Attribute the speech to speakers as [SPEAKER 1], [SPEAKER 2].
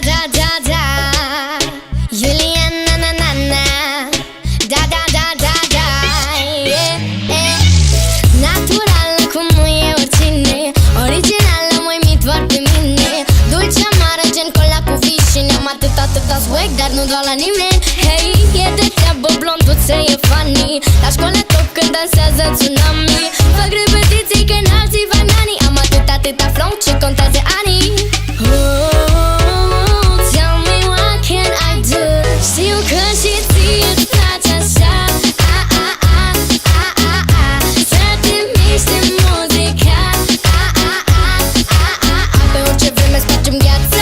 [SPEAKER 1] da, da, da. Juliana, na, na, na. Da, da, da, da, da. Naturală cum nu e oricine, originală, măi, mit doar pe mine. Dulce, amară, gen cola cu vișine. Am atâta swag, dar nu doar la nimeni. Hei, e de treabă, blonduțe, e funny. La școală top când dansează tsunami. Fac repetiții că n-alții fac nani. Am atâta flow, ce contează anii. Tell me what can I do. Știu că și ție îți place așa. Să te miști de muzica. Pe orice vreme spargem gheață.